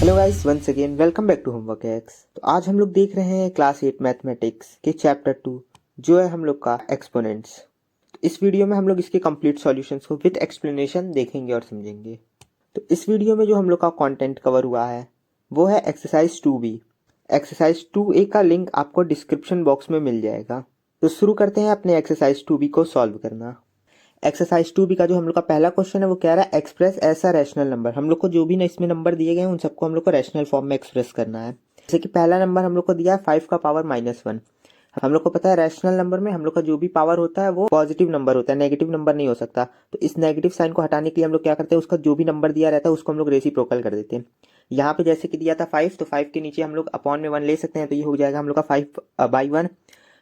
Hello guys, once again welcome back to homework X. तो आज हम लोग देख रहे हैं क्लास 8 मैथमेटिक्स के चैप्टर 2 जो है हम लोग का एक्सपोनेंट्स। तो इस वीडियो में हम लोग इसके कंप्लीट सॉल्यूशंस को विद एक्सप्लेनेशन देखेंगे और समझेंगे। तो इस वीडियो में जो हम लोग का कंटेंट कवर हुआ है वो है एक्सरसाइज 2B। एक्सरसाइज 2A का लिंक आपको डिस्क्रिप्शन बॉक्स में मिल जाएगा। तो शुरू करते हैं अपने एक्सरसाइज 2B को सॉल्व करना। एक्सरसाइज 2B का जो हम लोग का पहला क्वेश्चन है वो कह रहा है एक्सप्रेस ऐसा रैशनल नंबर। हम लोग को जो भी ना इसमें नंबर दिए गए हैं उन सबको हम लोग को रैशनल फॉर्म में एक्सप्रेस करना है। जैसे कि पहला नंबर हम लोग को दिया है 5 का पावर -1। हम लोग को पता है रैशनल नंबर में हम लोग का जो भी पावर होता है वो पॉजिटिव नंबर होता है, नेगेटिव नंबर नहीं हो सकता। तो इस नेगेटिव साइन को हटाने के लिए हम लोग क्या करते हैं, उसका जो भी नंबर दिया रहता है उसको हम लोग रेसिप्रोकल कर देते हैं। यहाँ पे जैसे कि दिया था 5, तो 5 के नीचे हम लोग अपॉन में 1 ले सकते हैं, तो ये हो जाएगा हम लोग का 5/1।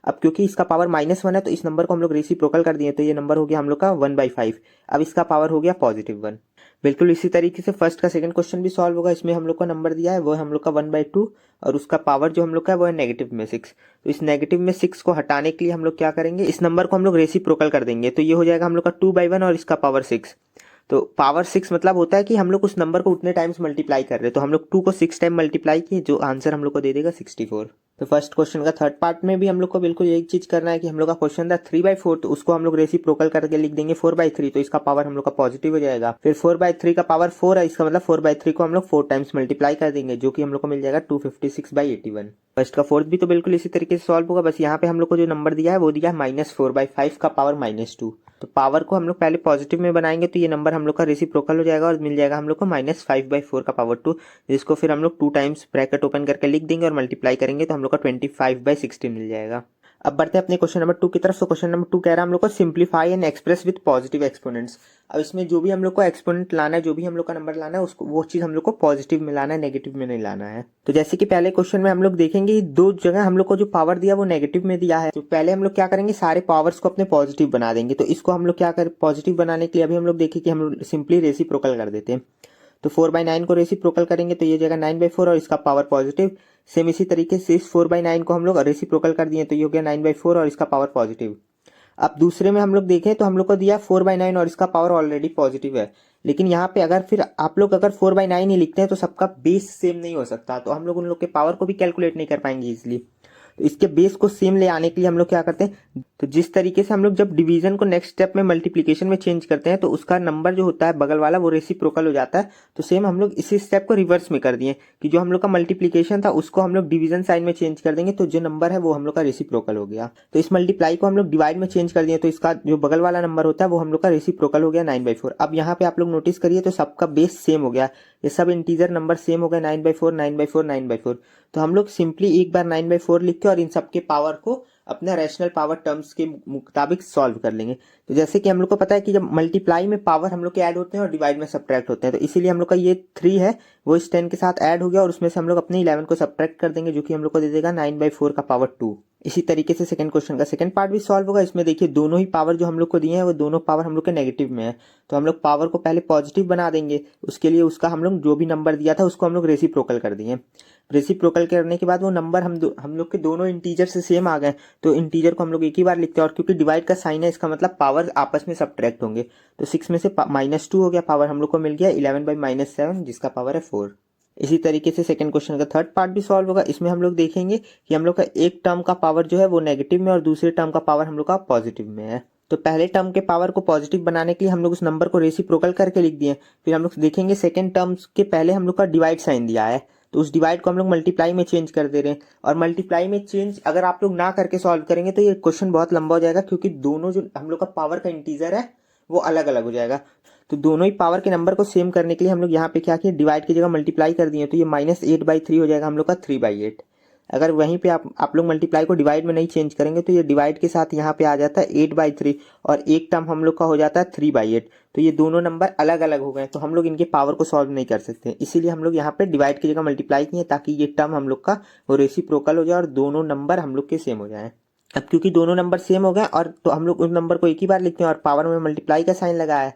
अब क्योंकि इसका पावर -1 है तो इस नंबर को हम लोग रेसिप्रोकल कर दिए, तो ये नंबर हो गया हम लोग का 1/5। अब इसका पावर हो गया +1। बिल्कुल इसी तरीके से फर्स्ट का सेकंड क्वेश्चन भी सॉल्व होगा। इसमें हम लोग का नंबर दिया है वो है हम लोग का 1/2 और उसका पावर जो हम लोग का है वो है नेगेटिव में 6। तो इस नेगेटिव में 6 को हटाने के लिए हम लोग क्या करेंगे, इस नंबर को हम लोग रेसिप्रोकल कर देंगे, तो ये हो जाएगा हम लोग का 2/1 और इसका पावर 6। तो पावर 6 मतलब होता है कि हम लोग उस नंबर को उतने टाइम्स मल्टीप्लाई कर रहे हैं, तो हम लोग 2 को 6 टाइम मल्टीप्लाई किए, जो आंसर हम लोग को दे देगा 64। तो फर्स्ट क्वेश्चन का थर्ड पार्ट में भी हम लोग को बिल्कुल यही चीज करना है कि हम लोग का क्वेश्चन था 3/4, तो उसको हम लोग रेसिप्रोकल करके लिख देंगे 4/3, तो इसका पावर हम लोग का पॉजिटिव हो जाएगा। फिर 4/3 का पावर 4 है, इसका मतलब 4/3 को हम लोग 4 टाइम्स मल्टीप्लाई कर देंगे, जो कि हम लोग को मिल जाएगा 256/81। फर्स्ट का फोर्थ भी तो बिल्कुल इसी तरीके से सॉल्व होगा, बस यहाँ पे हम लोग को जो नंबर दिया है वो दिया है -4/5 का पावर -2। तो पावर को हम लोग पहले पॉजिटिव में बनाएंगे, तो ये नंबर हम लोग का रेसिप्रोकल हो जाएगा और मिल जाएगा हम लोग को -5/4 का पावर 2, जिसको फिर हम लोग 2 टाइम्स ब्रैकेट ओपन करके लिख देंगे और मल्टीप्लाई करेंगे तो हम लोग का 25/16 मिल जाएगा। अब बढ़ते हैं अपने क्वेश्चन नंबर 2 की तरफ। तो क्वेश्चन नंबर 2 कह रहा है हम लोग को simplify and express with positive exponents. अब इसमें जो भी हम लोग को एक्सपोनेंट लाना है, जो भी हम लोग का नंबर लाना है, उसको वो चीज हम लोग को पॉजिटिव में लाना है, नेगेटिव में नहीं लाना है। तो जैसे कि पहले क्वेश्चन में हम लोग देखेंगे दो जगह हम लोग को जो पावर दिया वो नेगेटिव में दिया है, तो पहले हम लोग क्या करेंगे, सारे पावर्स को अपने पॉजिटिव बना देंगे। तो इसको हम लोग क्या करें, पॉजिटिव बनाने के लिए अभी हम लोग देखें कि हम लोग सिंपली रेसिप्रोकल कर देते हैं। तो 4/9 को रेसिप्रोकल करेंगे तो ये जगह 9/4 और इसका पावर पॉजिटिव। सेम इसी तरीके से इस 4/9 को हम लोग रेसिप्रोकल कर दिए, तो ये हो गया 9/4 और इसका पावर पॉजिटिव। अब दूसरे में हम लोग देखें तो हम लोग को दिया 4/9 और इसका पावर ऑलरेडी पॉजिटिव है, लेकिन यहाँ पे अगर फिर आप लोग अगर 4/9 ही लिखते हैं तो सबका बेस सेम नहीं हो सकता, तो हम लोग उन लोग के पावर को भी कैलकुलेट नहीं कर पाएंगे इजिली। तो इसके बेस को सेम ले आने के लिए हम लोग क्या करते हैं, तो जिस तरीके से हम लोग जब डिवीजन को नेक्स्ट स्टेप में मल्टीप्लीकेशन में चेंज करते हैं तो उसका नंबर जो होता है बगल वाला वो रेसिप्रोकल हो जाता है। तो सेम हम लोग इसी स्टेप को रिवर्स में कर दिए कि जो हम लोग का मल्टीप्लीकेशन था उसको हम लोग डिवीजन साइन में चेंज कर देंगे, तो जो नंबर है वो हम लोग का रेसिप्रोकल हो गया। तो इस मल्टीप्लाई को हम लोग डिवाइड में चेंज कर दिए, तो इसका जो बगल वाला नंबर होता है वो हम लोग का रेसिप्रोकल हो गया 9/4। अब यहाँ पे आप लोग नोटिस करिए तो सबका बेस सेम हो गया, ये सब इंटीजर नंबर सेम हो गए 9/4 9/4 9/4। तो हम लोग सिंपली एक बार 9/4 लिख के और इन सबके पावर को अपना रैशनल पावर टर्म्स के मुताबिक सॉल्व कर लेंगे। तो जैसे कि हम लोग को पता है कि जब मल्टीप्लाई में पावर हम लोग के ऐड होते हैं और डिवाइड में सब्ट्रैक्ट होते हैं, तो इसीलिए हम लोग का ये 3 है वो इस 10 के साथ ऐड हो गया और उसमें से हम लोग अपने 11 को सब्ट्रैक्ट कर देंगे, जो कि हम लोग को दे देगा 9/4 का पावर 2। इसी तरीके से सेकंड क्वेश्चन का सेकंड पार्ट भी सॉल्व होगा। इसमें देखिए दोनों ही पावर जो हम लोग को दिए हैं वो दोनों पावर हम लोग के नेगेटिव में है, तो हम लोग पावर को पहले पॉजिटिव बना देंगे। उसके लिए उसका हम लोग जो भी नंबर दिया था उसको हम लोग रेसिप्रोकल कर दिए। रेसिप्रोकल करने के बाद वो नंबर हम लोग के दोनों इंटीजर से सेम आ गए, तो इंटीजर को हम लोग एक ही बार लिखते हैं, और क्योंकि डिवाइड का साइन है इसका मतलब पावर आपस में सब्ट्रैक्ट होंगे। तो 6 में से -2 हो गया, पावर हम लोग को मिल गया 11/-7 जिसका पावर है 4। इसी तरीके से सेकंड क्वेश्चन का थर्ड पार्ट भी सॉल्व होगा। इसमें हम लोग देखेंगे कि हम लोग का एक टर्म का पावर जो है वो नेगेटिव में और दूसरे टर्म का पावर हम लोग का पॉजिटिव में है। तो पहले टर्म के पावर को पॉजिटिव बनाने के लिए हम लोग उस नंबर को रेसिप्रोकल करके लिख दिए। फिर हम लोग देखेंगे सेकंड टर्म्स के पहले हम लोग का डिवाइड साइन दिया है, तो उस डिवाइड को हम लोग मल्टीप्लाई में चेंज कर दे रहे हैं। और मल्टीप्लाई में चेंज अगर आप लोग ना करके सॉल्व करेंगे तो ये क्वेश्चन बहुत लंबा हो जाएगा, क्योंकि दोनों जो हम लोग का पावर का इंटीजर है वो अलग अलग हो जाएगा। तो दोनों ही पावर के नंबर को सेम करने के लिए हम लोग यहाँ पे क्या किए, डिवाइड की जगह मल्टीप्लाई कर दिए, तो ये -8/3 हो जाएगा हम लोग का 3/8। अगर वहीं पे आप लोग मल्टीप्लाई को डिवाइड में नहीं चेंज करेंगे तो ये डिवाइड के साथ यहाँ पे आ जाता है 8/3 और एक टर्म हम लोग का हो जाता है 3/8। तो ये दोनों नंबर अलग अलग हो गए, तो हम लोग इनके पावर को सॉल्व नहीं कर सकते, इसीलिए हम लोग यहाँ पे डिवाइड की जगह मल्टीप्लाई किए ताकि ये टर्म हम लोग का वो रेसिप्रोकल हो जाए और दोनों नंबर हम लोग के सेम हो जाए। अब क्योंकि दोनों नंबर सेम हो गए और तो हम लोग उस नंबर को एक ही बार लिखते हैं और पावर में मल्टीप्लाई का साइन लगा है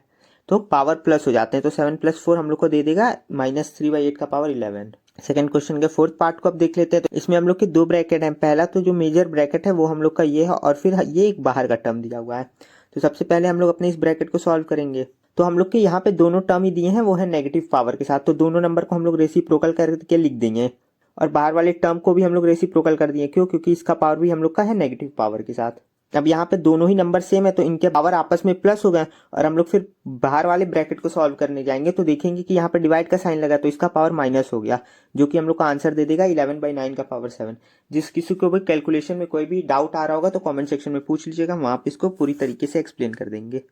तो पावर प्लस हो जाते हैं, तो 7 + 4 हम लोग को दे देगा -3/8 का पावर 11। सेकंड क्वेश्चन के फोर्थ पार्ट को अब देख लेते हैं। तो इसमें हम लोग के दो ब्रैकेट हैं, पहला तो जो मेजर ब्रैकेट है वो हम लोग का ये है और फिर ये एक बाहर का टर्म दिया हुआ है। तो सबसे पहले हम लोग अपने इस ब्रैकेट को सॉल्व करेंगे। तो हम लोग के यहाँ पे दोनों टर्म ही दिए हैं वो है नेगेटिव पावर के साथ, तो दोनों नंबर को हम लोग रेसिप्रोकल करके लिख देंगे और बाहर वाले टर्म को भी हम लोग रेसिप्रोकल कर दिए। क्यों? क्योंकि इसका पावर भी हम लोग का है नेगेटिव पावर के साथ। अब यहाँ पे दोनों ही नंबर सेम है तो इनके पावर आपस में प्लस हो गए और हम लोग फिर बाहर वाले ब्रैकेट को सॉल्व करने जाएंगे तो देखेंगे कि यहाँ पे डिवाइड का साइन लगा तो इसका पावर माइनस हो गया, जो कि हम लोग का आंसर दे देगा 11/9 का पावर 7। जिस किसी को भी कैलकुलेशन में कोई भी डाउट आ रहा होगा तो कमेंट सेक्शन में पूछ लीजिएगा, वहां पे इसको पूरी तरीके से एक्सप्लेन कर देंगे।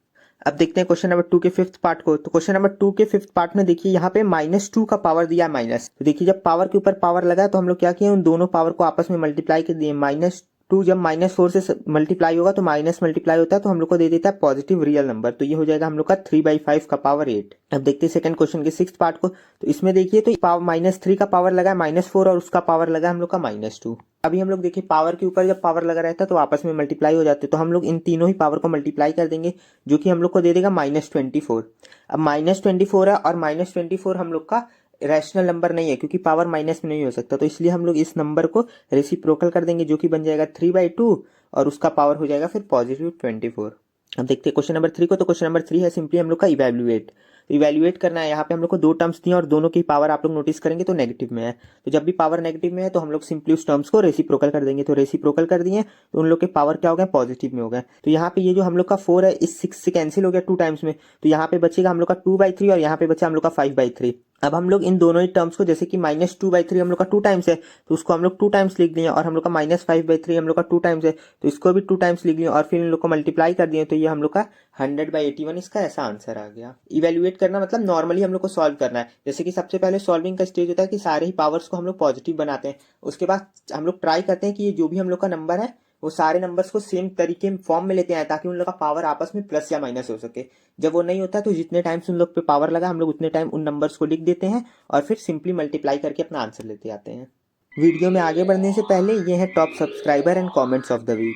अब देखते हैं क्वेश्चन नंबर 2 के फिफ्थ पार्ट को। तो क्वेश्चन नंबर 2 के फिफ्थ पार्ट में देखिए यहाँ पे -2 का पावर दिया माइनस। तो देखिए जब पावर के ऊपर पावर लगा तो हम लोग क्या किए, उन दोनों पावर को आपस में मल्टीप्लाई कर दिए। -2 जब -4 से मल्टीप्लाई होगा तो माइनस मल्टीप्लाई होता है तो हम लोग को दे देता है पॉजिटिव रियल नंबर, तो ये हो जाएगा हम लोग का 3/5 का पावर 8। अब देखते हैं सेकंड क्वेश्चन के सिक्स्थ पार्ट को। तो इसमें देखिए तो -3 का पावर लगा है -4 और उसका पावर लगा हम लोग का -2। अभी हम लोग देखिए पावर के ऊपर जब पावर लगा रहता है तो आपस में मल्टीप्लाई हो जाते हैं, तो हम लोग इन तीनों ही पावर को मल्टीप्लाई कर देंगे जो कि हम लोग को दे देगा -24। अब -24 है और -24 हम लोग का रैशनल नंबर नहीं है क्योंकि पावर माइनस में नहीं हो सकता, तो इसलिए हम लोग इस नंबर को रेसिप्रोकल कर देंगे जो कि बन जाएगा 3/2 और उसका पावर हो जाएगा फिर +24। अब देखते हैं क्वेश्चन नंबर 3 को। तो क्वेश्चन नंबर 3 है सिंपली हम लोग का इवैल्यूएट। तो इवैल्यूएट करना है। यहाँ पे हम लोग को दो टर्म्स दिए और दोनों की पावर आप लोग नोटिस करेंगे तो नेगेटिव में है, तो जब भी पावर नेगेटिव में है तो हम लोग सिंपली उस टर्म्स को रेसिप्रोकल कर देंगे। तो रेसिप्रोकल कर दिए तो उन लोग के पावर क्या हो गए, पॉजिटिव में हो गए। तो यहाँ पे ये जो हम लोग का 4 है इस 6 से कैंसिल हो गया 2 टाइम्स में, तो यहाँ पे बचेगा हम लोग का 2/3 और यहाँ पे बचा हम लोग का 5/3। अब हम लोग इन दोनों ही टर्म्स को जैसे कि -2/3 हम लोग का 2 टाइम्स है तो उसको हम लोग 2 टाइम्स लिख दिए और हम लोग का -5/3 हम लोग का 2 टाइम्स है तो इसको भी 2 टाइम्स लिख लिया और फिर इन लोग को मल्टीप्लाई कर दिए तो ये हम लोग का 100/81 इसका ऐसा आंसर आ गया। इवैल्यूएट करना मतलब नॉर्मली हम लोग को सॉल्व करना है। जैसे कि सबसे पहले सॉल्विंग का स्टेज होता है कि सारे ही पावर्स को हम लोग पॉजिटिव बनाते हैं, उसके बाद हम लोग ट्राई करते हैं कि ये जो भी हम लोग का नंबर है वो सारे नंबर्स को सेम तरीके में फॉर्म में लेते हैं ताकि उन लोग का पावर आपस में प्लस या माइनस हो सके। जब वो नहीं होता तो जितने टाइम्स उन लोग पे पावर लगा हम लोग उतने टाइम उन नंबर्स को लिख देते हैं और फिर सिंपली मल्टीप्लाई करके अपना आंसर लेते आते हैं। वीडियो में आगे बढ़ने से पहले ये है top subscriber and comments of the week.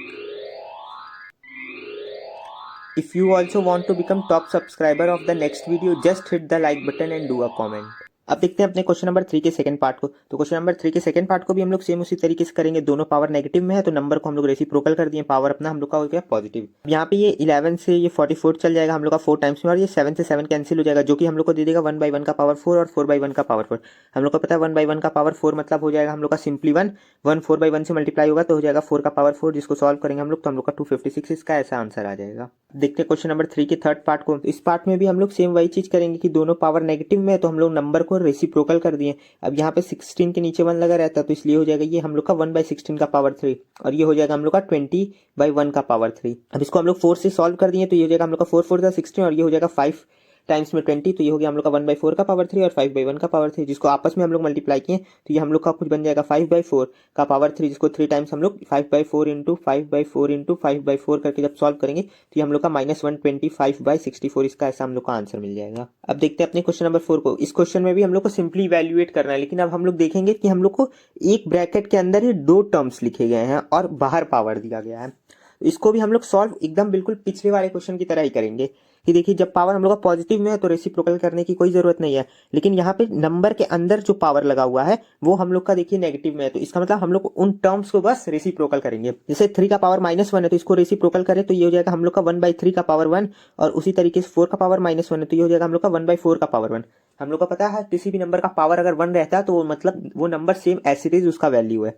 If you also want to become top subscriber of the next video, just hit the like button and do a comment. अब देखते हैं अपने क्वेश्चन नंबर 3 के सेकंड पार्ट को। तो question number 3 के second part को भी हम लोग सेम उसी तरीके से करेंगे। दोनों पावर नेगेटिव में है तो नंबर को हम लोग रेसिप्रोकल कर दिए, पावर अपना हम लोग का हो गया पॉजिटिव। यहाँ पे ये 11 से ये 44 चल जाएगा हम लोग का 4 टाइम्स में और ये 7 से 7 कैंसिल हो जाएगा जो कि हम लोग को दे देगा 1/1 का पावर 4 और 4/1 का पावर 4। हम लोग को पता है 1/1 का पावर 4 मतलब हो जाएगा हम लोग का सिंपली 1 4/1 से मल्टीप्लाई होगा तो हो जाएगा 4 का पावर 4, जिसको सॉल्व करेंगे हम लोग तो हम लोग का 256 इसका ऐसा आंसर आ जाएगा। देखते हैं क्वेश्चन नंबर 3 के थर्ड पार्ट को। इस पार्ट में भी हम लोग सेम वही चीज करेंगे कि दोनों पावर नेगेटिव में है तो हम लोग नंबर को रेसिप्रोकल कर दिए। अब यहाँ पे 16 के नीचे 1 लगा रहता है तो इसलिए हो जाएगा ये हम लोग का 1/16 का पावर 3 और ये हो जाएगा हम लोग का 20/1 का पावर 3। अब इसको हम लोग 4 से सॉल्व कर दिए तो ये हो जाएगा हम लोग का 4 4 16 और ये हो जाएगा 5 टाइम्स में 20 तो ये हो गया हम लोग का 1/4 का पावर 3 और 5/1 का पावर 3, जिसको आपस में हम लोग मल्टीप्लाई किए तो ये हम लोग का कुछ बन जाएगा 5/4 का पावर 3, जिसको 3 टाइम्स हम लोग 5/4 इंटू 5/4 इंटू 5/4 करके जब सॉल्व करेंगे तो ये हम लोग का -125/64 इसका ऐसा हम लोग का आंसर मिल जाएगा। अब देखते हैं अपने क्वेश्चन नंबर 4 को। इस क्वेश्चन में भी हम लोग को सिंपली इवैल्यूएट करना है, लेकिन अब हम लोग देखेंगे कि हम लोग को एक ब्रैकेट के अंदर ही 2 टर्म्स लिखे गए हैं और बाहर पावर दिया गया है। इसको भी हम लोग सॉल्व एकदम बिल्कुल पिछले वाले क्वेश्चन की तरह ही करेंगे कि देखिए जब पावर हम लोग का पॉजिटिव में है तो रेसिप्रोकल करने की कोई जरूरत नहीं है, लेकिन यहाँ पे नंबर के अंदर जो पावर लगा हुआ है वो हम लोग का देखिए नेगेटिव में है तो इसका मतलब हम लोग उन टर्म्स को बस रेसिप्रोकल करेंगे। जैसे 3 का पावर -1 है तो इसको रेसिप्रोकल करें तो ये हो जाएगा हम लोग का 1/3 का पावर 1 और उसी तरीके से 4 का पावर -1 है तो ये हो जाएगा हम लोग का 1/4 का पावर 1। हम लोग को पता है किसी भी नंबर का पावर अगर 1 रहता है तो मतलब वो number same as it is उसका वैल्यू है,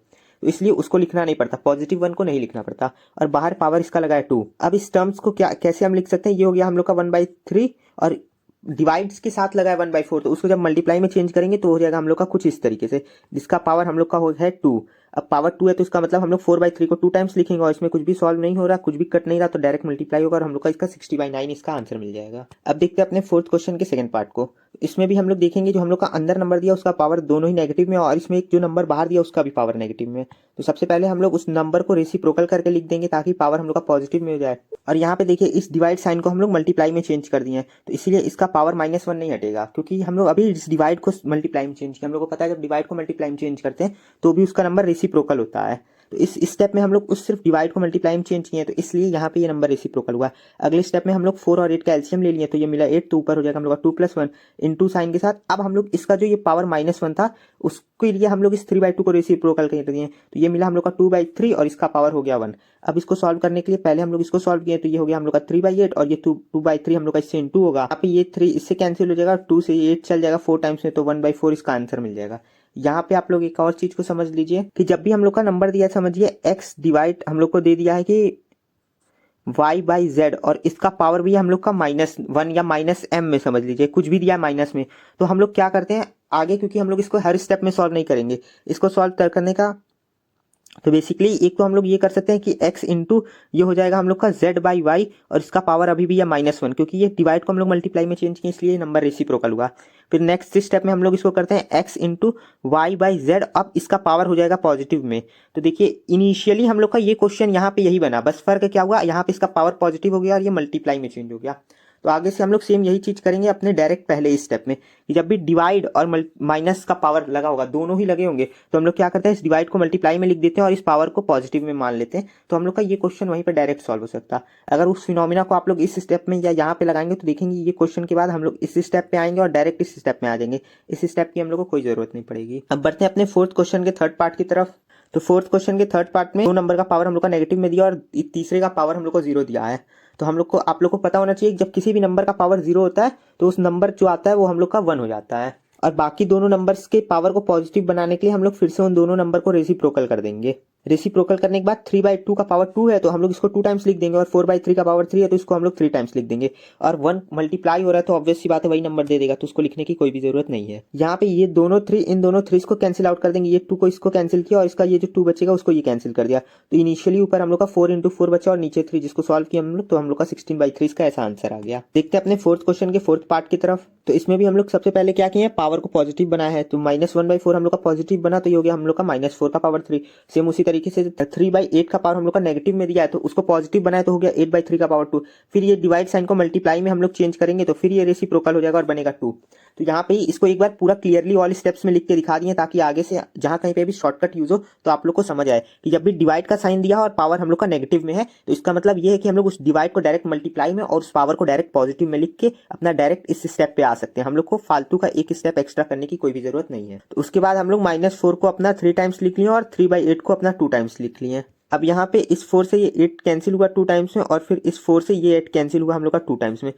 तो इसलिए उसको लिखना नहीं पड़ता, +1 को नहीं लिखना पड़ता और बाहर पावर इसका लगा है 2। अब इस टर्म्स को क्या कैसे हम लिख सकते हैं, ये हो गया हम लोग का 1/3 और डिवाइड्स के साथ लगा है 1/4 तो उसको जब मल्टीप्लाई में चेंज करेंगे तो हो जाएगा हम लोग का कुछ इस तरीके से, जिसका पावर हम लोग का हो है 2। अब पावर 2 है तो इसका मतलब हम लोग 4/3 को 2 टाइम्स लिखेंगे और इसमें कुछ भी सॉल्व नहीं हो रहा, कुछ भी कट नहीं रहा तो डायरेक्ट मल्टीप्लाई होगा और हम लोग का इसका 60/9 इसका आंसर मिल जाएगा। अब देखते हैं अपने फोर्थ क्वेश्चन के सेकंड पार्ट को। इसमें भी हम लोग देखेंगे जो हम लोग का अंदर नंबर दिया उसका पावर दोनों ही नेगेटिव में और इसमें एक जो नंबर बाहर दिया उसका भी पावर नेगेटिव में। तो सबसे पहले हम लोग उस नंबर को रेसिप्रोकल करके लिख देंगे ताकि पावर हम लोग का पॉजिटिव में हो जाए और यहाँ पे देखिए इस डिवाइड साइन को हम लोग मल्टीप्लाई में चेंज कर दिए हैं तो इसलिए इसका पावर -1 नहीं हटेगा क्योंकि हम लोग अभी इस डिवाइड को मल्टीप्लाई में चेंज किया। हम लोग को पता है जब डिवाइड को मल्टीप्लाई में चेंज करते हैं तो भी उसका नंबर रेसिप्रोकल होता है, तो इस स्टेप में हम लोग उस सिर्फ डिवाइड को मल्टीप्लाई में चेंज किए, तो इसलिए यहाँ पे ये नंबर रेसिप्रोकल हुआ। अगले स्टेप में हम लोग 4 और 8 का एलसीएम ले लिए, तो ये मिला 8, तो ऊपर हो जाएगा हम लोग का 2+1 इंटू साइन के साथ। अब हम लोग इसका जो ये पावर -1 था उसके लिए हम लोग इस 3/2 को रेसिप्रोकल कर दिए, तो ये मिला हम लोग का 2/3 और इसका पावर हो गया 1। अब इसको सॉल्व करने के लिए पहले हम लोग इसको सॉल्व किए, तो ये हो गया हम लोग का 3/8 और ये 2/3 हम लोग का इससे इंटू होगा। यहाँ पे ये 3 इससे कैंसिल हो जाएगा, 2 से 8 चल जाएगा 4 टाइम्स में, तो 1/4 इसका आंसर मिल जाएगा। यहाँ पे आप लोग एक और चीज को समझ लीजिए कि जब भी हम लोग का नंबर दिया है, समझिए x डिवाइड हम लोग को दे दिया है कि y/z और इसका पावर भी हम लोग का -1 या -m में समझ लीजिए, कुछ भी दिया है माइनस में। तो हम लोग क्या करते हैं आगे, क्योंकि हम लोग इसको हर स्टेप में सॉल्व नहीं करेंगे, इसको सॉल्व करने का तो बेसिकली एक तो हम लोग ये कर सकते हैं कि x इंटू ये हो जाएगा हम लोग का z/y और इसका पावर अभी भी है -1, क्योंकि ये डिवाइड को हम लोग मल्टीप्लाई में चेंज किए इसलिए नंबर रेसिप्रोकल हुआ। फिर नेक्स्ट स्टेप में हम लोग इसको करते हैं x इंटू y/z, अब इसका पावर हो जाएगा पॉजिटिव में। तो देखिए इनिशियली हम लोग का ये क्वेश्चन यहाँ पे यही बना, बस फर्क क्या हुआ, यहाँ पे इसका पावर पॉजिटिव हो गया और ये मल्टीप्लाई में चेंज हो गया। तो आगे से हम लोग सेम यही चीज करेंगे अपने डायरेक्ट पहले स्टेप में कि जब भी डिवाइड और माइनस का पावर लगा होगा, दोनों ही लगे होंगे, तो हम लोग क्या करते हैं इस डिवाइड को मल्टीप्लाई में लिख देते हैं और इस पावर को पॉजिटिव में मान लेते हैं। तो हम लोग का ये क्वेश्चन वहीं पर डायरेक्ट सॉल्व हो सकता है। अगर उस फिनोमिना को आप लोग इस स्टेप में या यहाँ पे लगाएंगे तो देखेंगे ये क्वेश्चन के बाद हम लोग इस स्टेप पे आएंगे और डायरेक्ट इस स्टेप में आ जाएंगे, इस स्टेप की हम लोग को कोई जरूरत नहीं पड़ेगी। अब बढ़ते हैं अपने फोर्थ क्वेश्चन के थर्ड पार्ट की तरफ। तो फोर्थ क्वेश्चन के थर्ड पार्ट में 2 नंबर का पावर हम लोग का नेगेटिव में दिया और तीसरे का पावर हम लोग को 0 दिया है। तो हम लोग को आप लोग को पता होना चाहिए जब किसी भी नंबर का पावर 0 होता है तो उस नंबर जो आता है वो हम लोग का 1 हो जाता है, और बाकी दोनों नंबर्स के पावर को पॉजिटिव बनाने के लिए हम लोग फिर से उन दोनों नंबर को रेसिप्रोकल कर देंगे। रेसिप्रोकल करने के बाद 3/2 का पावर 2 है तो हम लोग इसको 2 टाइम्स लिख देंगे, और 4/3 का पावर 3 है तो इसको हम लोग 3 टाइम्स लिख देंगे, और 1 मल्टीप्लाई हो रहा है तो ऑब्वियस सी बात है वही नंबर दे देगा, तो उसको लिखने की कोई भी जरूरत नहीं है। यहाँ पे ये दोनों 3 इन दोनों 3 को कैंसिल आउट कर देंगे, ये 2 को इसको कैंसिल किया और इसका ये जो 2 बचेगा उसको ये कैंसिल कर दिया। तो इनिशियली ऊपर हम लोग का 4 × 4 बचा और नीचे 3 जिसको सॉल्व किया हम लोग, तो हम लोग का 16/3 का ऐसा आंसर आ गया। देखते हैं अपने फोर्थ क्वेश्चन के फोर्थ पार्ट की तरफ। तो इसमें भी हम लोग सबसे पहले क्या किए, पावर को पॉजिटिव बनाया है, तो -1/4 हम लोग का पॉजिटिव बना, तो ये हो गया हम लोग का -4 का पावर 3। सेम उसी तरीके से 3/8 का पावर हम लोग का नेगेटिव में दिया है तो उसको पॉजिटिव बनाया तो हो गया 8/3 का पावर 2। फिर ये डिवाइड साइन को मल्टीप्लाई में हम लोग चेंज करेंगे तो फिर ये रेसिप्रोकल हो जाएगा और बनेगा 2। तो यहाँ पे इसको एक बार पूरा क्लियरली ऑल स्टेप्स में लिख के दिखा दिए ताकि आगे से जहां कहीं पे भी शॉर्टकट यूज हो तो आप लोग को समझ आए कि जब भी डिवाइड का साइन दिया और पावर हम लोग का नेगेटिव में है तो इसका मतलब ये है कि हम लोग उस डिवाइड को डायरेक्ट मल्टीप्लाई में और उस पावर को डायरेक्ट पॉजिटिव में लिख के अपना डायरेक्ट इस स्टेप पे आ सकते हैं। हम लोग को फालतू का एक स्टेप एक्स्ट्रा करने की कोई भी जरूरत नहीं है। तो उसके बाद हम लोग -4 को अपना 3 टाइम्स लिख लिए और 3/8 को अपना 2 टाइम्स लिख लिए। अब यहाँ पे इस 4 से ये 8 कैंसिल हुआ 2 टाइम्स में, और फिर इस 4 से ये 8 कैंसिल हुआ हम लोग का 2 टाइम्स में,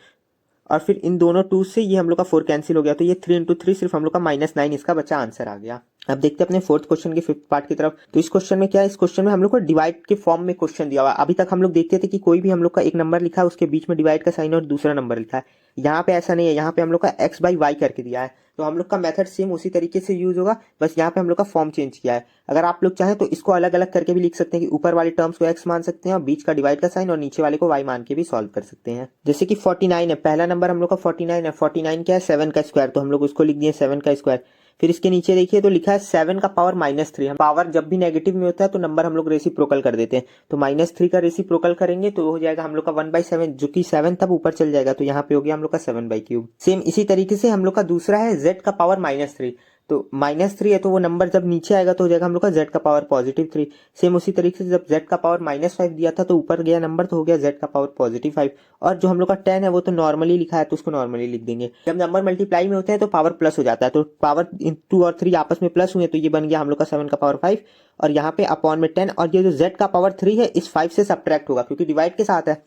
और फिर इन दोनों 2 से ये हम लोग का 4 कैंसिल हो गया, तो ये 3 × 3 सिर्फ हम लोग का -9 इसका बच्चा आंसर आ गया। अब देखते हैं अपने फोर्थ क्वेश्चन के फिफ्थ पार्ट की तरफ। तो इस क्वेश्चन में क्या है, इस क्वेश्चन में हम लोग को डिवाइड के फॉर्म में क्वेश्चन दिया हुआ है। अभी तक हम लोग देखते थे कि कोई भी हम लोग का एक नंबर लिखा है उसके बीच में डिवाइड का साइन और दूसरा नंबर लिखा है, यहाँ पे ऐसा नहीं है, यहाँ पे हम लोग का x/y करके दिया है। तो हम लोग का मेथड सेम उसी तरीके से यूज होगा, बस यहाँ पे हम लोग का फॉर्म चेंज किया है। अगर आप लोग चाहें तो इसको अलग अलग करके भी लिख सकते हैं कि ऊपर वाले टर्म्स को x मान सकते हैं और बीच का डिवाइड का साइन और नीचे वाले को y मान के भी सॉल्व कर सकते हैं। जैसे कि 49 है, पहला नंबर हम लोग का 49 है, 49 क्या है 7 का स्क्वायर, तो हम लोग उसको लिख दिए 7 का स्क्वायर। फिर इसके नीचे देखिए तो लिखा है 7 का पावर -3। हम पावर जब भी नेगेटिव में होता है तो नंबर हम लोग रेसिप्रोकल कर देते हैं, तो -3 का रेसिप्रोकल करेंगे तो हो जाएगा हम लोग का 1/7, जो कि 7 तब ऊपर चल जाएगा, तो यहाँ पे हो गया हम लोग का 7/3। सेम इसी तरीके से हम लोग का दूसरा है z का पावर -3, तो -3 है तो वो नंबर जब नीचे आएगा तो हो जाएगा हम लोग का z का पावर +3। सेम उसी तरीके से जब z का पावर -5 दिया था तो ऊपर गया नंबर तो हो गया z का पावर +5, और जो हम लोग का 10 है वो तो नॉर्मली लिखा है तो उसको नॉर्मली लिख देंगे। जब नंबर मल्टीप्लाई में होते हैं तो पावर प्लस हो जाता है, तो पावर 2 और 3 आपस में प्लस हुए तो ये बन गया हम लोग का 7 का पावर 5, और यहाँ पे अपॉन में 10, और ये जो z का पावर 3 है इस 5 से सब्ट्रैक्ट होगा क्योंकि डिवाइड के साथ है।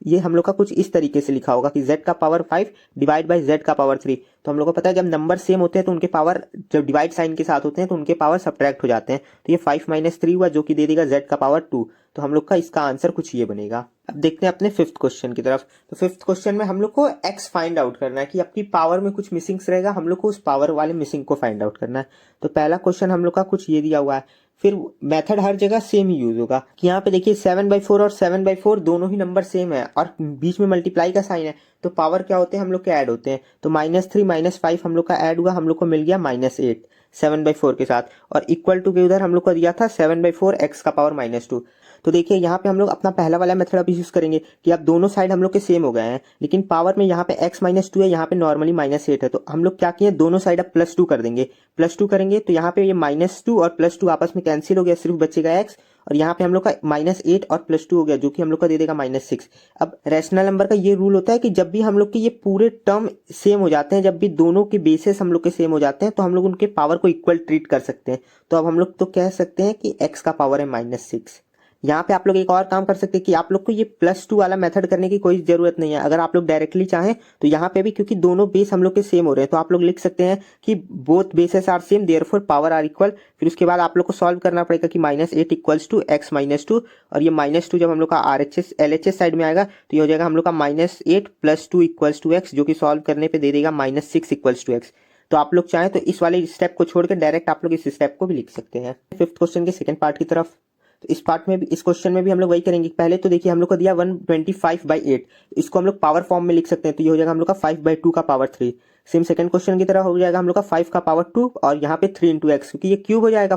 ये हम लोग का कुछ इस तरीके से लिखा होगा कि z का पावर 5 डिवाइड बाय z का पावर 3। तो हम लोग को पता है जब नंबर सेम होते हैं तो उनके पावर जब डिवाइड साइन के साथ होते हैं तो उनके पावर सब्ट्रैक्ट हो जाते हैं, तो ये 5 - 3 हुआ जो कि दे देगा z का पावर 2। तो हम लोग का इसका आंसर कुछ ये बनेगा। अब देखते हैं अपने फिफ्थ क्वेश्चन की तरफ। तो फिफ्थ क्वेश्चन में हम लोग को x फाइंड आउट करना है कि आपकी पावर में कुछ मिसिंग्स रहेगा, हम लोग को उस पावर वाले मिसिंग को फाइंड आउट करना है। तो पहला क्वेश्चन हम लोग का कुछ ये दिया हुआ है, फिर मेथड हर जगह सेम ही यूज होगा कि यहाँ पे देखिए 7/4 और 7/4 दोनों ही नंबर सेम है और बीच में मल्टीप्लाई का साइन है, तो पावर क्या होते हैं हम लोग के ऐड होते हैं। तो -3 - 5 हम लोग का ऐड हुआ, हम लोग को मिल गया -8 7/4 के साथ, और इक्वल टू के उधर हम लोग को दिया था 7/4 x का पावर -2। तो देखिए यहाँ पे हम लोग अपना पहला वाला मेथड अब यूज करेंगे कि अब दोनों साइड हम लोग के सेम हो गए हैं, लेकिन पावर में यहाँ पे x -2 है, यहाँ पे नॉर्मली -8 है, तो हम लोग क्या किए दोनों साइड अब +2 कर देंगे। +2 करेंगे तो यहाँ पे ये -2 और +2 आपस में कैंसिल हो गया, सिर्फ बचेगा x, और यहाँ पे हम लोग का -8 और +2 हो गया जो कि हम लोग का दे देगा -6। अब रैशनल नंबर का ये रूल होता है कि जब भी हम लोग के ये पूरे टर्म सेम हो जाते हैं, जब भी दोनों के बेसिस हम लोग के सेम हो जाते हैं, तो हम लोग उनके पावर को इक्वल ट्रीट कर सकते हैं। तो अब हम लोग तो कह सकते हैं कि x का पावर है -6। यहाँ पे आप लोग एक और काम कर सकते हैं कि आप लोग को ये +2 वाला मेथड करने की कोई जरूरत नहीं है। अगर आप लोग डायरेक्टली चाहें तो यहाँ पे भी, क्योंकि दोनों बेस हम लोग के सेम हो रहे हैं, तो आप लोग लिख सकते हैं कि both bases are same therefore power are equal. फिर उसके बाद आप लोग को सॉल्व करना पड़ेगा कि -8 इक्वल्स टू x -2, और ये -2 जब हम लोग का RHS LHS साइड में आएगा तो ये हो जाएगा हम लोग का -8 + 2 इक्वल्स टू x, जो कि सॉल्व करने पे दे देगा -6 इक्वल्स टू x। तो आप लोग चाहें तो इस वाले स्टेप को छोड़कर डायरेक्ट आप लोग इस स्टेप को भी लिख सकते हैं। फिफ्थ क्वेश्चन के सेकंड पार्ट की तरफ, तो इस पार्ट में भी, इस क्वेश्चन में भी हम लोग वही करेंगे। पहले तो देखिए हम लोग को दिया 125/8, इसको हम लोग पावर फॉर्म में लिख सकते हैं, तो ये हो जाएगा हम लोग का 5/2 का पावर 3। सेम सेकंड क्वेश्चन की तरह हो जाएगा हम लोग का 5 का पावर 2 और यहाँ पे 3 × x, क्योंकि ये क्यूब हो जाएगा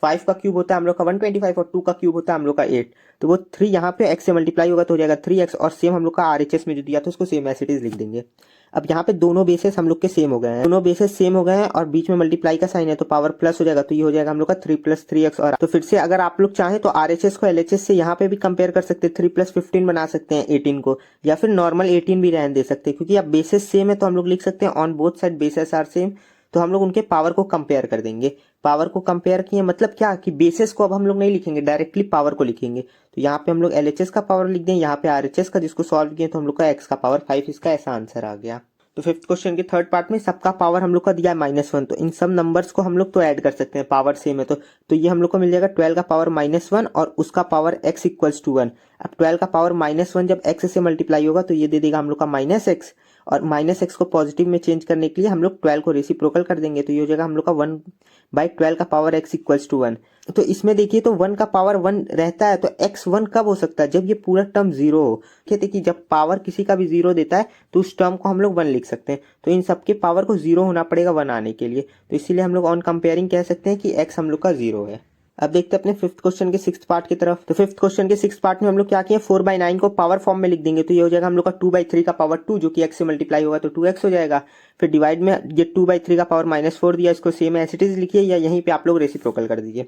5 का क्यूब होता है हम लोग का 125 और 2 का क्यूब होता है हम लोग का 8, तो वो 3 यहाँ पे x से मल्टीप्लाई होगा तो हो जाएगा 3x, और सेम हम लोग का RHS में जो दिया था उसको सेम एज इट इज लिख देंगे। अब यहाँ पे दोनों बेसेस हम लोग के सेम हो गए हैं, दोनों बेसेस सेम हो गए हैं और बीच में मल्टीप्लाई का साइन है तो पावर प्लस हो जाएगा, तो ये हो जाएगा हम लोग का 3 + 3x। और तो फिर से अगर आप लोग चाहें तो RHS को LHS से यहाँ पे भी कंपेयर कर सकते हैं, 3 + 15 बना सकते हैं 18 को, या फिर नॉर्मल 18 भी रहने दे सकते हैं, क्योंकि अब बेसेस सेम है तो हम लोग लिख सकते हैं on both side bases are same. तो हम लोग उनके पावर को कंपेयर कर देंगे। पावर को कंपेयर किए मतलब क्या कि बेसिस को अब हम लोग नहीं लिखेंगे, डायरेक्टली पावर को लिखेंगे। तो यहाँ पे हम लोग LHS का पावर लिख दें, यहाँ पे RHS का, जिसको सॉल्व किए तो हम लोग का x का पावर 5, इसका ऐसा आंसर आ गया। तो फिफ्थ क्वेश्चन के थर्ड पार्ट में सबका पावर हम लोग का दिया है -1, तो इन सब नंबर्स को हम लोग तो ऐड कर सकते हैं, पावर सेम है तो ये हम लोग को मिल जाएगा 12 का पावर -1 और उसका पावर x इक्वल्स टू 1। अब 12 का पावर -1 जब x से मल्टीप्लाई होगा तो ये दे देगा हम लोग का -x, और -x को पॉजिटिव में चेंज करने के लिए हम लोग 12 को रेसिप्रोकल कर देंगे, तो ये हो जाएगा हम लोग का 1/12 का पावर x इक्वल्स टू 1। तो इसमें देखिए तो 1 का पावर 1 रहता है, तो x 1 कब हो सकता है, जब ये पूरा टर्म 0 हो। कहते कि जब पावर किसी का भी 0 देता है तो उस टर्म को हम लोग 1 लिख सकते हैं, तो इन सबके पावर को 0 होना पड़ेगा 1 आने के लिए, तो इसीलिए हम लोग ऑन कंपेयरिंग कह सकते हैं कि x हम लोग का 0 है। अब देखते हैं अपने फिफ्थ क्वेश्चन के सिक्स्थ पार्ट की तरफ। तो फिफ्थ क्वेश्चन के सिक्स्थ पार्ट में हम लोग क्या किए, 4/9 को पावर फॉर्म में लिख देंगे, तो ये हो जाएगा हम लोग का 2/3 का पावर 2, जो कि x से मल्टीप्लाई होगा तो 2x हो जाएगा। फिर डिवाइड में ये 2/3 का पावर -4 दिया, इसको सेम एज इट इज लिखिए, या यहीं पे आप लोग रेसिप्रोकल कर दीजिए।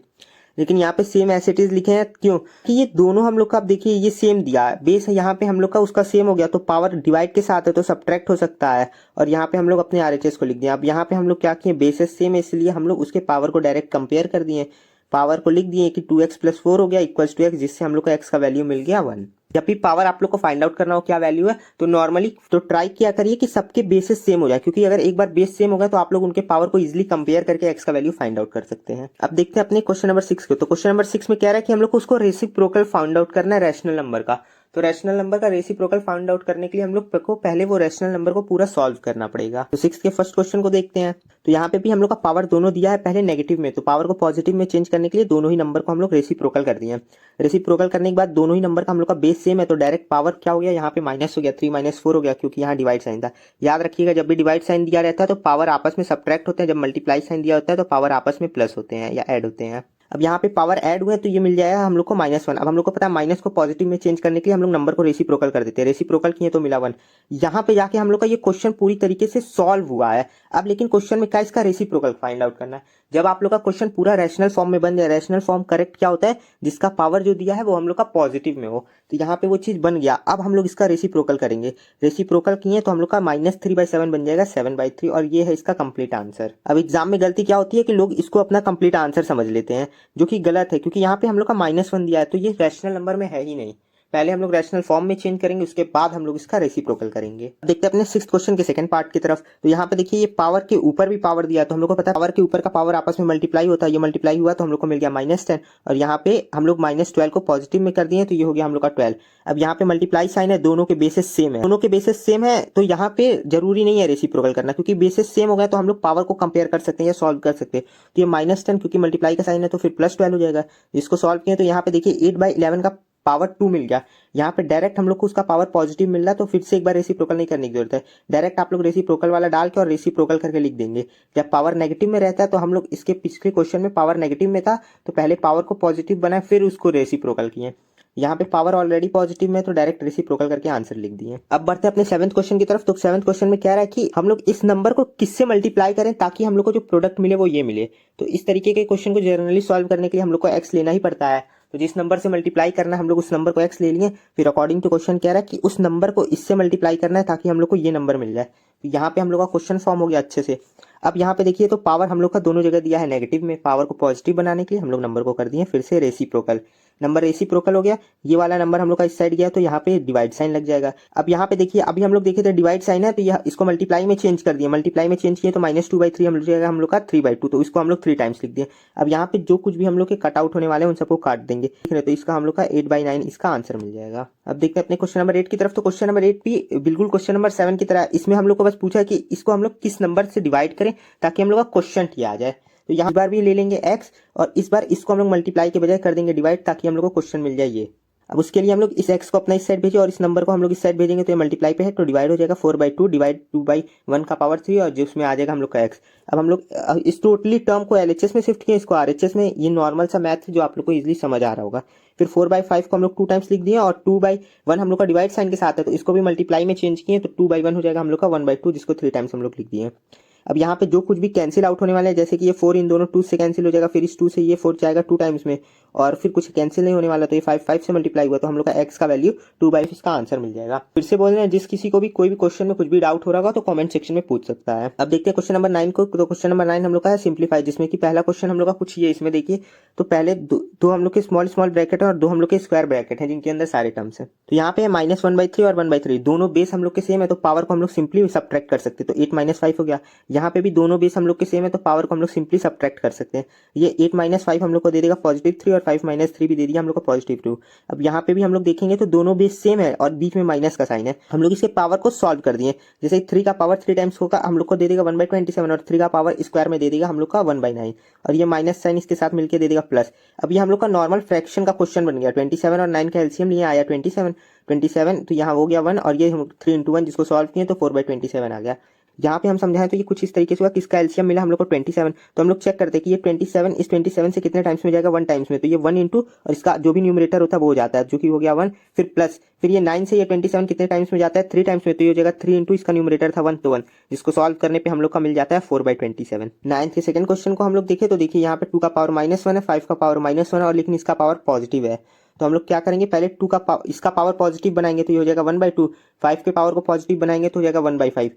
लेकिन यहाँ पे सेम एज इट इज लिखे हैं क्यों कि ये दोनों हम लोग का, आप देखिए ये सेम दिया है, बेस है यहाँ पे हम लोग का उसका सेम हो गया, तो पावर डिवाइड के साथ है तो सब्ट्रैक्ट हो सकता है, और यहाँ पे हम लोग अपने RHS को लिख दिए। अब यहाँ पे हम लोग क्या किए, बेसेस सेम है इसलिए हम लोग उसके पावर को डायरेक्ट कंपेयर कर दिए, पावर को लिख दिए कि 2x + 4 हो गया इक्वल्स टू x, जिससे हम लोग का x का वैल्यू मिल गया 1। जब भी पावर आप लोग को फाइंड आउट करना हो क्या वैल्यू है, तो नॉर्मली तो ट्राई किया करिए कि सबके बेसेस सेम हो जाए, क्योंकि अगर एक बार बेस सेम हो गया तो आप लोग उनके पावर को इजीली कंपेयर करके x का वैल्यू फाइंड आउट कर सकते हैं। अब देखते हैं अपने क्वेश्चन नंबर 6 को। तो क्वेश्चन नंबर 6 में कह रहा है कि हम लोग को उसको रेसिप्रोकल फाइंड आउट करना है रैशनल नंबर का। तो रैशनल नंबर का रेसिप्रोकल फाइंड आउट करने के लिए हम लोग को पहले वो रैशनल नंबर को पूरा सॉल्व करना पड़ेगा। तो 6 के फर्स्ट क्वेश्चन को देखते हैं। तो यहाँ पे भी हम लोग का पावर दोनों दिया है पहले नेगेटिव में, तो पावर को पॉजिटिव में चेंज करने के लिए दोनों ही नंबर को हम लोग रेसिप्रोकल कर दिए। रेसिप्रोकल करने के बाद दोनों ही नंबर का हम लोग का बेस सेम है, तो डायरेक्ट पावर क्या हो गया, यहाँ पे माइनस हो गया, 3 - 4 हो गया, क्योंकि यहाँ डिवाइड साइन था। याद रखिएगा जब भी डिवाइड साइन दिया रहता है तो पावर आपस में सब्ट्रैक्ट होते हैं, जब मल्टीप्लाई साइन दिया होता है तो पावर आपस में प्लस होते हैं या ऐड होते हैं। अब यहाँ पे पावर ऐड हुए तो ये मिल जाएगा हम लोग को -1। अब हम लोग को पता है माइनस को पॉजिटिव में चेंज करने के लिए हम लोग नंबर को रेसिप्रोकल कर देते हैं, रेसिप्रोकल किए तो मिला 1। यहाँ पे जाके हम लोग का ये क्वेश्चन पूरी तरीके से सॉल्व हुआ है। अब लेकिन क्वेश्चन में क्या इसका रेसिप्रोकल फाइंड आउट करना है। जब आप लोग का क्वेश्चन पूरा रैशनल फॉर्म में बन जाए, रैशनल फॉर्म करेक्ट क्या होता है, जिसका पावर जो दिया है वो हम लोग का पॉजिटिव में हो, तो यहाँ पे वो चीज बन गया। अब हम लोग इसका रेसिप्रोकल करेंगे, रेसिप्रोकल किए तो हम लोग का -3/7 बन जाएगा 7/3, और ये है इसका कंप्लीट आंसर। अब एग्जाम में गलती क्या होती है कि लोग इसको अपना कंप्लीट आंसर समझ लेते हैं, जो कि गलत है, क्योंकि यहाँ पे हम लोग का -1 दिया है तो ये रैशनल नंबर में है ही नहीं। पहले हम लोग रैशनल फॉर्म में चेंज करेंगे, उसके बाद हम लोग इसका रेसिप्रोकल करेंगे। देखते हैं अपने सिक्स्थ क्वेश्चन के सेकंड पार्ट की तरफ। तो यहाँ पे देखिए ये पावर के ऊपर भी पावर दिया, तो हम लोग को पता है पावर के ऊपर का पावर आपस में मल्टीप्लाई होता है, ये मल्टीप्लाई हुआ तो हम लोग को मिल गया -10, और यहाँ पे हम लोग -12 को पॉजिटिव में कर दिए तो ये हो गया हम लोग का 12। अब यहाँ पे मल्टीप्लाई साइन है, दोनों के बेसिस सेम है, दोनों के बेसिस सेम है, तो यहाँ पे जरूरी नहीं है रेसिप्रोकल करना, क्योंकि बेसिस सेम हो गया तो हम लोग पावर को कंपेयर कर सकते हैं या सॉल्व कर सकते हैं। तो ये -10 क्योंकि मल्टीप्लाई का साइन है तो फिर +12 हो जाएगा, जिसको सॉल्व किए तो यहाँ पे देखिए 8/11 का पावर 2 मिल गया। यहाँ पे डायरेक्ट हम लोग को उसका पावर पॉजिटिव मिल रहा है, तो फिर से एक बार रेसिप्रोकल नहीं करने की जरूरत है, डायरेक्ट आप लोग रेसिप्रोकल वाला डाल के और रेसिप्रोकल करके लिख देंगे। जब पावर नेगेटिव में रहता है तो हम लोग इसके पिछले क्वेश्चन में पावर नेगेटिव में था तो पहले पावर को पॉजिटिव बनाए फिर उसको रेसिप्रोकल किए। यहाँ पे पावर ऑलरेडी पॉजिटिव में तो डायरेक्ट रेसिप्रोकल करके आंसर लिख दिए। अब बढ़ते हैं अपने 7th क्वेश्चन की तरफ। तो 7th क्वेश्चन में क्या रहा है कि हम लोग इस नंबर को किससे मल्टीप्लाई करें ताकि हम लोग को जो प्रोडक्ट मिले वो ये मिले। तो इस तरीके के क्वेश्चन को जनरली सॉल्व करने के लिए हम लोग को x लेना ही पड़ता है। तो जिस नंबर से मल्टीप्लाई करना है हम लोग उस नंबर को x ले लिए, फिर अकॉर्डिंग टू क्वेश्चन कह रहा है कि उस नंबर को इससे मल्टीप्लाई करना है ताकि हम लोग को ये नंबर मिल जाए। तो यहाँ पे हम लोग का क्वेश्चन फॉर्म हो गया अच्छे से। अब यहाँ पे देखिए तो पावर हम लोग का दोनों जगह दिया है नेगेटिव में, पावर को पॉजिटिव बनाने के लिए हम लोग नंबर को कर दिए फिर से रेसिप्रोकल। नंबर रेसिप्रोकल हो गया, ये वाला नंबर हम लोग का इस साइड गया तो यहाँ पे डिवाइड साइन लग जाएगा। अब यहाँ पे देखिए अभी हम लोग देखे थे डिवाइड साइन है तो यह इसको मल्टीप्लाई में चेंज कर दिया, मल्टीप्लाई में चेंज किए तो -2/3 हम लोग जाएगा हम लोग का 3/2, तो इसको हम लोग 3 टाइम्स लिख दिए। अब यहाँ पे जो कुछ भी हम लोग के कट आउट होने वाले हैं उन सबको काट देंगे, ठीक है, तो इसका हम लोग का 8/9 इसका आंसर मिल जाएगा। अब देखते हैं अपने क्वेश्चन नंबर 8 की तरफ। तो क्वेश्चन नंबर 8 भी बिल्कुल क्वेश्चन नंबर 7 की तरह, इसमें हम लोग को बस पूछा है कि इसको हम लोग किस नंबर से डिवाइड करें ताकि हम लोग का क्वेश्चन आ जाए। तो यहाँ बार भी ले लेंगे x और इस बार इसको हम लोग मल्टीप्लाई के बजाय कर देंगे डिवाइड ताकि हम लोग को क्वेश्चन मिल जाए ये। अब उसके लिए हम लोग इस x को अपना इस साइड भेजें और इस नंबर को हम लोग इस साइड भेजेंगे तो ये मल्टीप्लाई पे है तो डिवाइड हो जाएगा 4/2 डिवाइड 2/1 का पावर 3 और जिसमें आ जाएगा हम लोग का x। अब हम लोग इस टोटली टर्म को LHS में शिफ्ट किए, इसको RHS में, ये नॉर्मल सा मैथ जो आप लोग को इजीली समझ आ रहा होगा। फिर 4/5 को हम लोग 2 टाइम्स लिख दिए और 2/1 हम लोग का डिवाइड साइन के साथ है तो इसको भी मल्टीप्लाई में चेंज किए तो 2/1 हो जाएगा हम लोग का 1/2 जिसको 3 टाइम्स हम लोग लिख दिए। अब यहाँ पे जो कुछ भी कैंसिल आउट होने वाले हैं जैसे कि ये 4 इन दोनों 2 से कैंसिल हो जाएगा, फिर इस 2 से ये 4 जाएगा 2 टाइम्स में और फिर कुछ कैंसिल नहीं होने वाला तो ये 5 से मल्टीप्लाई हुआ तो हम लोग का x का वैल्यू 2/5 इसका आंसर मिल जाएगा। फिर से बोल रहे हैं जिस किसी को भी कोई भी क्वेश्चन में कुछ भी डाउट हो रहा होगा तो कमेंट सेक्शन में पूछ सकता है। अब देखते हैं क्वेश्चन नंबर 9 को। तो क्वेश्चन नंबर 9 हम लोग का है सिंप्लीफाई, जिसमें कि पहला क्वेश्चन हम लोग का कुछ ये इसमें देखिए तो पहले दो हम लोग के स्मॉल ब्रैकेट है और 2 हम लोग के स्क्वायर ब्रैकेट है जिनके अंदर सारे टर्म्स है। तो यहाँ पे -1/3 और 1/3 दोनों बेस हम लोग के सेम है तो पावर को हम लोग सिंपली सब्ट्रैक्ट कर सकते हैं तो 8 - 5 हो गया। यहाँ पे भी दोनों बेस हम लोग के सेम है तो पावर को हम लोग सिंपली सब्ट्रैक्ट कर सकते हैं। ये 8 - 5 हम लोग को दे देगा +3 और 5 - 3 भी दे दिया हम लोग को +2। अब यहाँ पे भी हम लोग देखेंगे तो दोनों बेस सेम है और बीच में माइनस का साइन है। हम लोग इसके पावर को सॉल्व कर दिए, जैसे 3 का पावर 3 टाइम्स होगा हम लोग को दे देगा 1/27 और 3 का पावर स्क्वायर में दे देगा हम लोग का 1/9 और ये माइनस साइन इसके साथ मिलकर दे देगा प्लस। अब ये हम लोग का नॉर्मल फ्रैक्शन का क्वेश्चन बन गया। 27 और 9 का एलसीएम लिया आया 27 तो यहाँ हो गया 1 और ये 3 × 1 जिसको सॉल्व किए तो 4/27 आ गया। यहाँ पे हम समझाएं तो ये कुछ इस तरीके से हुआ, किसका एलसीएम मिला हम लोग को 27 तो हम लोग चेक करते हैं कि ये 27 इस 27 से कितने टाइम्स में जाएगा 1 टाइम्स में, तो ये 1 इंटू और इसका जो भी न्यूमरेटर होता है वो हो जाता है जो कि हो गया 1, फिर प्लस फिर ये 9 से ये 27 कितने टाइम्स में जाता है 3 टाइम्स में तो ये हो जाएगा 3 इंटू इसका न्यूमरेटर था 1 तो 1 जिसको सॉल्व करने पे हम लोग का मिल जाता है 4/27। 9th के सेकंड क्वेश्चन को हम लोग देखें तो देखिए यहाँ पे 2 का पावर -1 है, 5 का पावर -1 है और लेकिन इसका पावर पॉजिटिव है। तो हम लोग क्या करेंगे पहले 2 का पावर इसका पावर पॉजिटिव बनाएंगे तो ये हो जाएगा 1/2, 5 के पावर को पॉजिटिव बनाएंगे तो हो जाएगा 1/5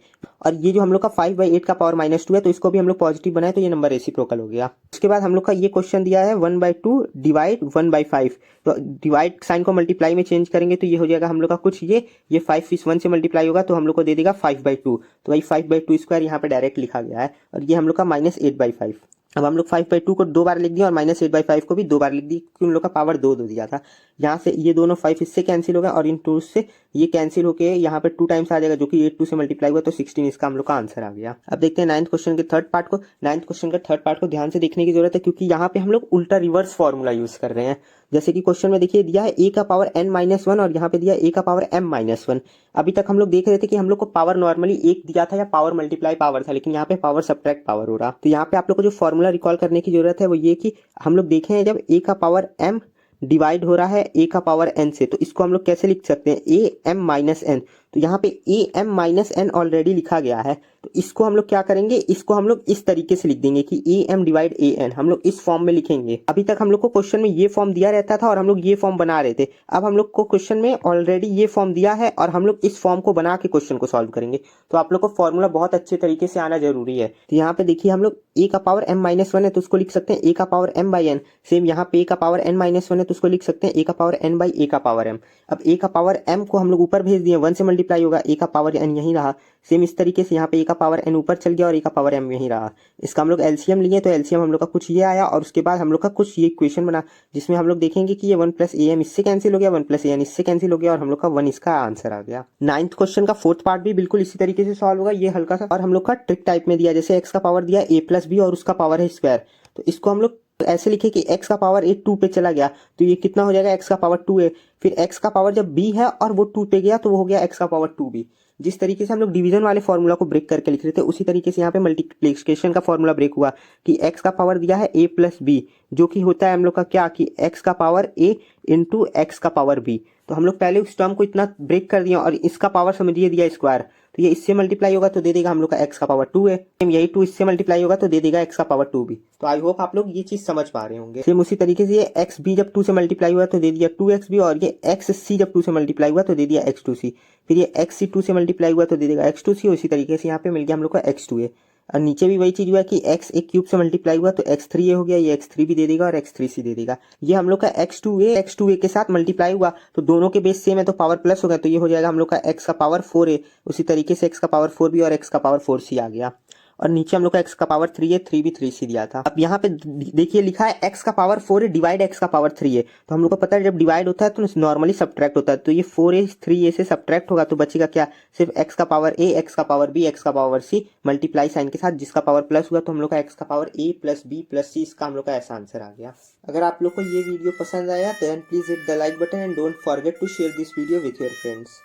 और ये जो हम लोग का 5/8 का पावर -2 है तो इसको भी हम लोग पॉजिटिव बनाए तो ये नंबर रेसिप्रोकल हो गया। उसके बाद हम लोग का ये क्वेश्चन दिया है 1/2 डिवाइड 1/5 तो डिवाइड साइन को मल्टीप्लाई में चेंज करेंगे तो ये हो जाएगा हम लोग का कुछ ये 5 इस 1 से मल्टीप्लाई होगा तो हम लोग को दे देगा 5/2 तो भाई 5/2 स्क्वायर यहाँ पे डायरेक्ट लिखा गया है और ये हम लोग का -8/5। अब हम लोग 5/2 को 2 बार लिख दिया और -8/5 को भी 2 बार लिख दी क्योंकि उन लोग का पावर 2 दिया था। यहाँ से ये दोनों 5 इससे कैंसिल हो गया और इन 2 से ये कैंसिल होके यहाँ पे 2 टाइम्स आ जाएगा जो कि 8 2 से मल्टीप्लाई हुआ तो 16 इसका हम लोग का आंसर आ गया। अब देखते हैं 9th क्वेश्चन के थर्ड पार्ट को। 9th क्वेश्चन का थर्ड पार्ट को ध्यान से देखने की जरूरत है क्योंकि यहाँ पे हम लोग उल्टा रिवर्स फॉर्मूला यूज कर रहे हैं। जैसे कि क्वेश्चन में देखिए दिया है a का पावर n-1 और यहाँ पे दिया a का पावर m-1। अभी तक हम लोग देख रहे थे कि हम लोग को पावर नॉर्मली 1 दिया था या पावर मल्टीप्लाई पावर था, लेकिन यहाँ पे पावर सब्ट्रैक्ट पावर हो रहा। तो यहाँ पे आप लोग को जो फॉर्मूला रिकॉल करने की जरूरत है वो ये कि हम लोग देखें जब a का पावर m डिवाइड हो रहा है a का पावर n से तो इसको हम लोग कैसे लिख सकते हैं am-n। तो यहाँ पे am-n ऑलरेडी लिखा गया है तो इसको हम लोग क्या करेंगे, इसको हम लोग इस तरीके से लिख देंगे कि am डिवाइड an हम लोग इस फॉर्म में लिखेंगे। अभी तक हम लोग को क्वेश्चन में ये फॉर्म दिया रहता था और हम लोग ये फॉर्म बना रहे थे। अब हम लोग को क्वेश्चन में ऑलरेडी ये फॉर्म दिया है और हम लोग इस फॉर्म को बना के क्वेश्चन को सॉल्व करेंगे। तो आप लोग को फॉर्मूला बहुत अच्छे तरीके से आना जरूरी है। तो यहाँ पे देखिए हम लोग a का पावर m-1 है तो उसको लिख सकते हैं a का पावर m/n। सेम यहाँ पे a का पावर n-1 है तो उसको लिख सकते हैं a का पावर n/a का पावर m। अब a का पावर m को हम लोग ऊपर भेज दिए 1 से मल्टीप्लाई होगा, a का पावर n यहीं रहा। सेम इस तरीके से यहाँ पे a का पावर n ऊपर चल गया और a का पावर m यहीं रहा। इसका हम लोग एलसीएम लिए तो एलसीएम हम लोग का कुछ ये आया और उसके बाद हम लोग का कुछ ये इक्वेशन बना जिसमें हम लोग देखेंगे कि ये 1 + am इससे कैंसिल हो गया, 1 + an इससे कैंसिल हो गया और हम लोग का 1 इसका आंसर आ गया। 9th क्वेश्चन का फोर्थ पार्ट भी बिल्कुल इसी तरीके से सॉल्व होगा। ये हल्का सा और हम लोग का ट्रिक टाइप में दिया, जैसे x का पावर दिया a + b और उसका पावर है स्क्वायर। तो इसको हम लोग ऐसे लिखे कि x का पावर a 2 पे चला गया तो ये कितना हो जाएगा x का पावर 2a, फिर x का पावर जब b है और वो 2 पे गया तो वो हो गया x का पावर 2b। जिस तरीके से हम लोग डिवीजन वाले फॉर्मूला को ब्रेक करके लिख रहे थे उसी तरीके से यहाँ पे मल्टीप्लिकेशन का फॉर्मूला ब्रेक हुआ कि x का पावर दिया है a + b जो कि होता है हम लोग का क्या कि x का पावर a इंटू x का पावर b। तो हम लोग पहले उस टर्म को इतना ब्रेक कर दिया और इसका पावर समझिए दिया स्क्वायर, तो ये इससे मल्टीप्लाई होगा तो दे देगा हम लोग का x का पावर 2 है, यही 2 इससे मल्टीप्लाई होगा तो दे देगा x का पावर 2 भी। तो आई होप आप लोग ये चीज समझ पा रहे होंगे। सेम उसी तरीके से ये x भी जब 2 से मल्टीप्लाई हुआ तो दे दिया 2x भी, और ये x c जब 2 से मल्टीप्लाई हुआ तो दे दिया x2c, फिर ये x c 2 से मल्टीप्लाई हुआ तो दे देगा x2c, उसी तरीके से यहाँ पे मिल गया हम लोग का x2a। और नीचे भी वही चीज हुआ कि x एक क्यूब से मल्टीप्लाई हुआ तो x3a हो गया, ये x3 भी दे देगा और x3c दे देगा। ये हम लोग का x2a के साथ मल्टीप्लाई हुआ तो दोनों के बेस सेम है तो पावर प्लस हो गया, तो ये हो जाएगा हम लोग का x का पावर 4a, उसी तरीके से x का पावर 4b और x का पावर 4c आ गया। और नीचे हम लोग का x का पावर 3 है, 3 भी 3c दिया था। अब यहाँ पे देखिए लिखा है x का पावर 4 है डिवाइड x का पावर 3 है, तो हम लोग को पता है जब डिवाइड होता है तो नॉर्मली सब्ट्रैक्ट होता है, तो ये 4a 3a से सब्ट्रैक्ट होगा तो बचेगा क्या, सिर्फ x का पावर a, x का पावर b, x का पावर c मल्टीप्लाई साइन के साथ जिसका पावर प्लस हुआ तो हम लोग का x का power a plus b plus c, इसका हम लोग का ऐसा आंसर आ गया। अगर आप लोग को ये वीडियो पसंद आया तो please hit the like button and don't forget to share this video with your friends.